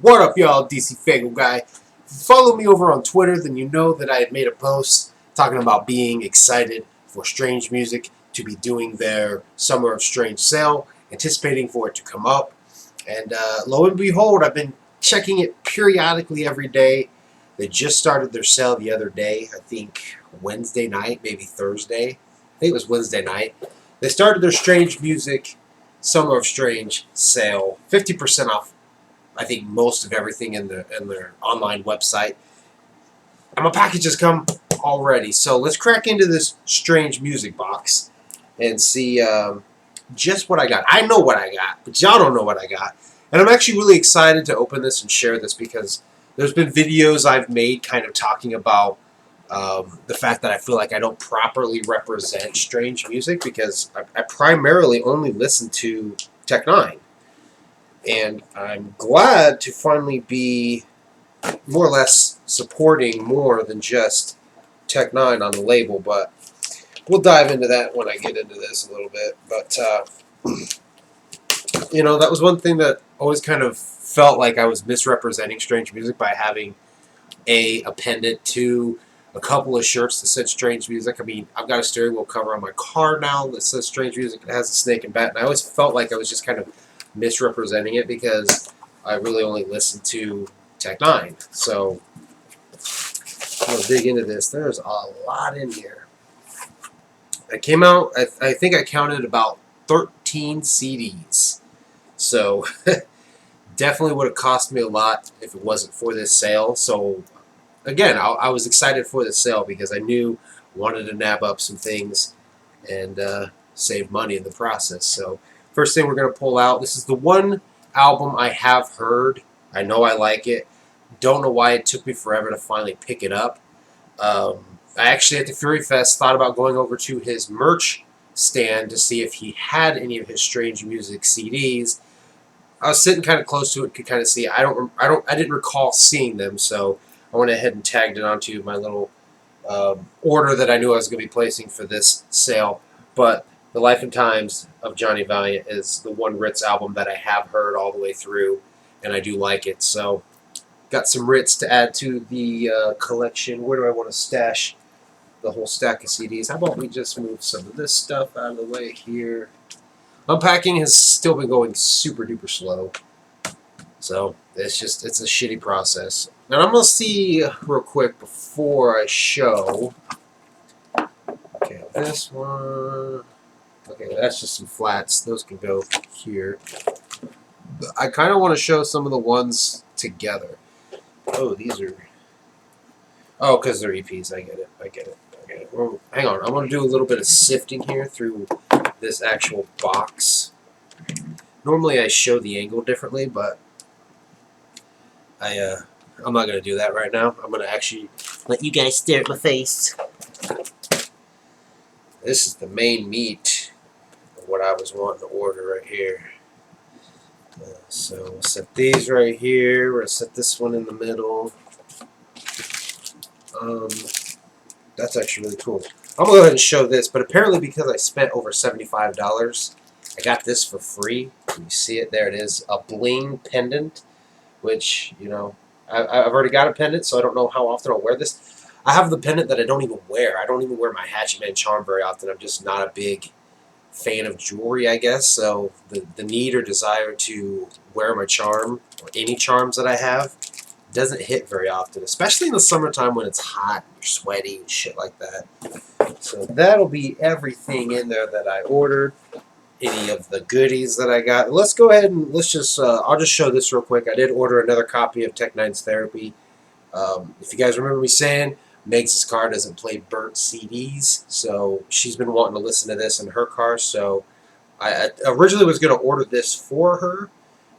What up, y'all? DCFAYGOGUY. If you follow me over on Twitter, then you know that I had made a post talking about being excited for Strange Music to be doing their Summer of Strange sale, anticipating for it to come up. And lo and behold, I've been checking it periodically every day. They just started their sale the other day, I think Wednesday night, maybe Thursday. I think it was Wednesday night. They started their Strange Music Summer of Strange sale, 50% off. I think most of everything in their online website. And my package has come already. So let's crack into this Strange Music box and see just what I got. I know what I got, but y'all don't know what I got. And I'm actually really excited to open this and share this because there's been videos I've made kind of talking about the fact that I feel like I don't properly represent Strange Music because I primarily only listen to Tech Nine. And I'm glad to finally be more or less supporting more than just Tech Nine on the label, but we'll dive into that when I get into this a little bit. But, that was one thing that always kind of felt like I was misrepresenting Strange Music by having a pendant to a couple of shirts that said Strange Music. I mean, I've got a steering wheel cover on my car now that says Strange Music. It has a snake and bat, and I always felt like I was just kind of misrepresenting it because I really only listen to Tech Nine. So I'm gonna dig into this. There's a lot in here. I came out. I think I counted about 13 CDs. So definitely would have cost me a lot if it wasn't for this sale. So again, I was excited for this sale because I knew I wanted to nab up some things and save money in the process. So first thing we're going to pull out, this is the one album I have heard. I know I like it. Don't know why it took me forever to finally pick it up. I actually, at the Fury Fest, thought about going over to his merch stand to see if he had any of his Strange Music CDs. I was sitting kind of close to it, could kind of see. I didn't recall seeing them, so I went ahead and tagged it onto my little order that I knew I was going to be placing for this sale. But The Life and Times of Johnny Valiant is the one Ritz album that I have heard all the way through, and I do like it. So, got some Ritz to add to the collection. Where do I want to stash the whole stack of CDs? How about we just move some of this stuff out of the way here? Unpacking has still been going super duper slow. So, it's a shitty process. And I'm going to see real quick before I show. Okay, this one. Okay, that's just some flats. Those can go here. I kind of want to show some of the ones together. Oh, these are... Oh, because they're EPs. I get it. Well, hang on. I want to do a little bit of sifting here through this actual box. Normally I show the angle differently, but I'm not going to do that right now. I'm going to actually let you guys stare at my face. This is the main meat of what I was wanting to order right here. So we'll set these right here. We're going to set this one in the middle. That's actually really cool. I'm going to go ahead and show this, but apparently because I spent over $75, I got this for free. You see it? There it is. A bling pendant, which, I've already got a pendant, so I don't know how often I'll wear this. I have the pendant that I don't even wear. I don't even wear my Hatchet Man charm very often. I'm just not a big fan of jewelry, I guess. So the need or desire to wear my charm, or any charms that I have, doesn't hit very often, especially in the summertime when it's hot and you're sweaty and shit like that. So that'll be everything in there that I ordered. Any of the goodies that I got. Let's go ahead and let's just, I'll just show this real quick. I did order another copy of Tech Nine's Therapy. If you guys remember me saying, Meg's car doesn't play burnt CDs, so she's been wanting to listen to this in her car, so I originally was going to order this for her,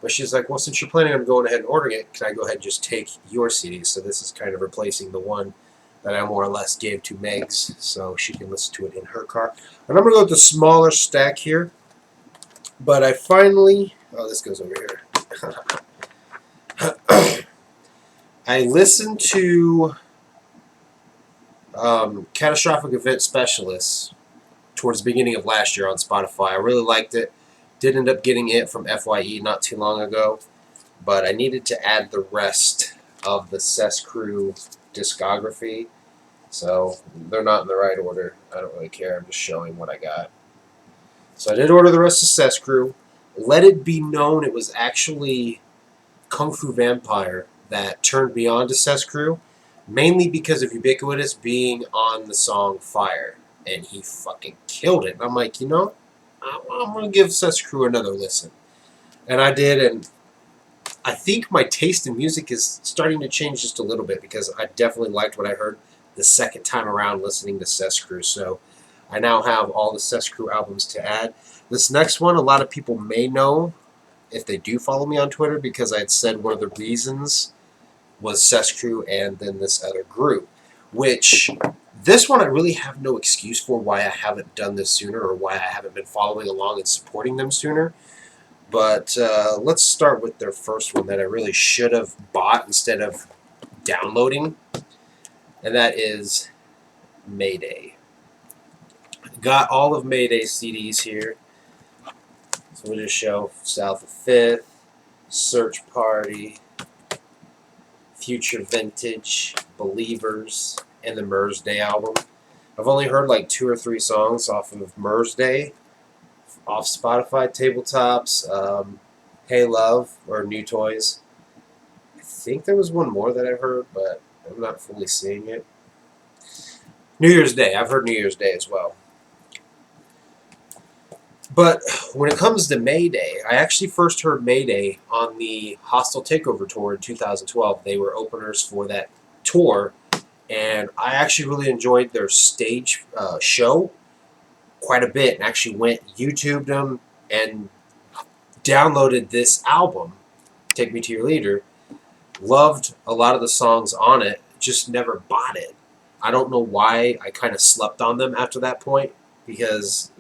but she's like, well, since you're planning on going ahead and ordering it, can I go ahead and just take your CDs? So this is kind of replacing the one that I more or less gave to Meg's, so she can listen to it in her car. And I'm going to go with the smaller stack here. But I finally... Oh, this goes over here. I listened to Catastrophic Event Specialists towards the beginning of last year on Spotify. I really liked it. Did end up getting it from FYE not too long ago. but I needed to add the rest of the Cess Crew discography. So they're not in the right order. I don't really care. I'm just showing what I got. So I did order the rest of Cess Crew. Let it be known it was actually Kung Fu Vampire that turned me on to Cess Crew, mainly because of Ubiquitous being on the song Fire. And he fucking killed it. And I'm like, I'm going to give Cess Crew another listen. And I did, and I think my taste in music is starting to change just a little bit because I definitely liked what I heard the second time around listening to Cess Crew. So I now have all the Cess Crew albums to add. This next one, a lot of people may know if they do follow me on Twitter because I had said one of the reasons was Cess Crew and then this other group, which this one I really have no excuse for why I haven't done this sooner or why I haven't been following along and supporting them sooner. But let's start with their first one that I really should have bought instead of downloading, and that is Mayday. Got all of Mayday's CDs here. So we'll just show South of 5th, Search Party, Future Vintage, Believers, and the Murs Day album. I've only heard like 2 or 3 songs off of Murs Day, off Spotify Tabletops, Hey Love, or New Toys. I think there was one more that I heard, but I'm not fully seeing it. New Year's Day. I've heard New Year's Day as well. But when it comes to Mayday, I actually first heard Mayday on the Hostile Takeover Tour in 2012. They were openers for that tour, and I actually really enjoyed their stage show quite a bit, and actually YouTubed them and downloaded this album, Take Me to Your Leader. Loved a lot of the songs on it, just never bought it. I don't know why I kind of slept on them after that point, because,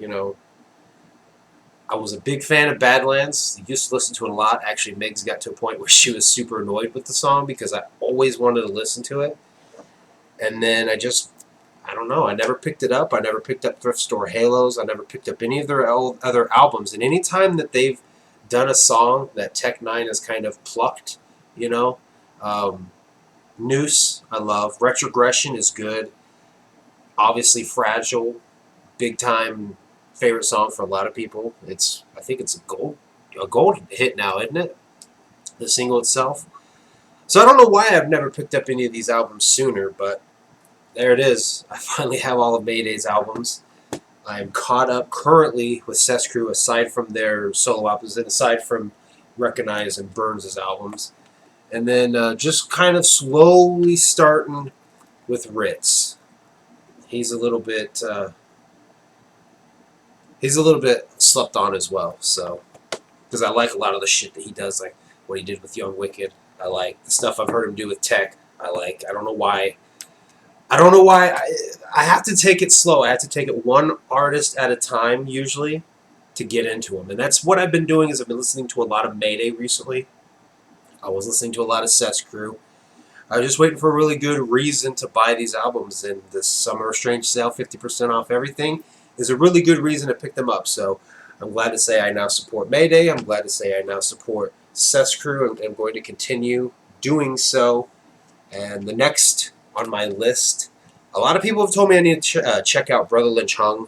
I was a big fan of Badlands. I used to listen to it a lot. Actually, Megs got to a point where she was super annoyed with the song because I always wanted to listen to it. And then I don't know. I never picked it up. I never picked up Thrift Store Halos. I never picked up any of their other albums. And any time that they've done a song that Tech Nine has kind of plucked, Noose, I love. Retrogression is good. Obviously, Fragile, big time favorite song for a lot of people. I think it's a gold hit now, isn't it? The single itself. So I don't know why I've never picked up any of these albums sooner, but there it is. I finally have all of Mayday's albums. I'm caught up currently with Cess Crew, aside from their solo albums and aside from Recognize and Burns' albums. And then just kind of slowly starting with Ritz. He's a little bit slept on as well, so because I like a lot of the shit that he does, like what he did with Young Wicked. I like the stuff I've heard him do with Tech. I don't know why. I have to take it slow. I have to take it one artist at a time usually to get into them, and that's what I've been doing. Is I've been listening to a lot of Mayday recently. I was listening to a lot of Cess Crew. I was just waiting for a really good reason to buy these albums, and this Summer of Strange sale, 50% off everything, is a really good reason to pick them up. So I'm glad to say I now support Mayday. I'm glad to say I now support Cess Crew, and I'm going to continue doing so. And the next on my list, a lot of people have told me I need to check out Brother Lynch Hung,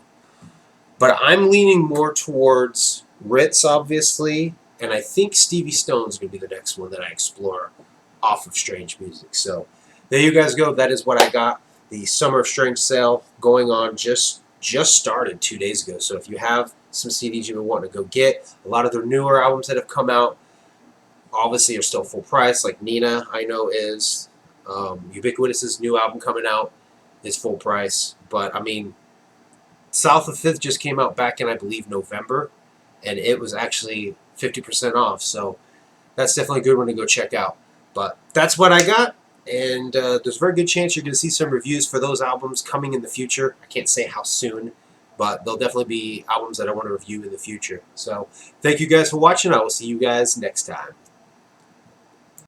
but I'm leaning more towards Ritz, obviously, and I think Stevie Stone's going to be the next one that I explore off of Strange Music. So there you guys go. That is what I got. The Summer of Strange sale going on just started 2 days ago. So if you have some CDs you've been wanting to go get, a lot of their newer albums that have come out obviously are still full price. Like Nina, I know is. Ubiquitous's new album coming out is full price. But I mean, South of 5th just came out back in, I believe, November, and it was actually 50% off. So that's definitely a good one to go check out. But that's what I got, and there's a very good chance you're going to see some reviews for those albums coming in the future. I can't say how soon, but there'll definitely be albums that I want to review in the future. So thank you guys for watching. I will see you guys next time.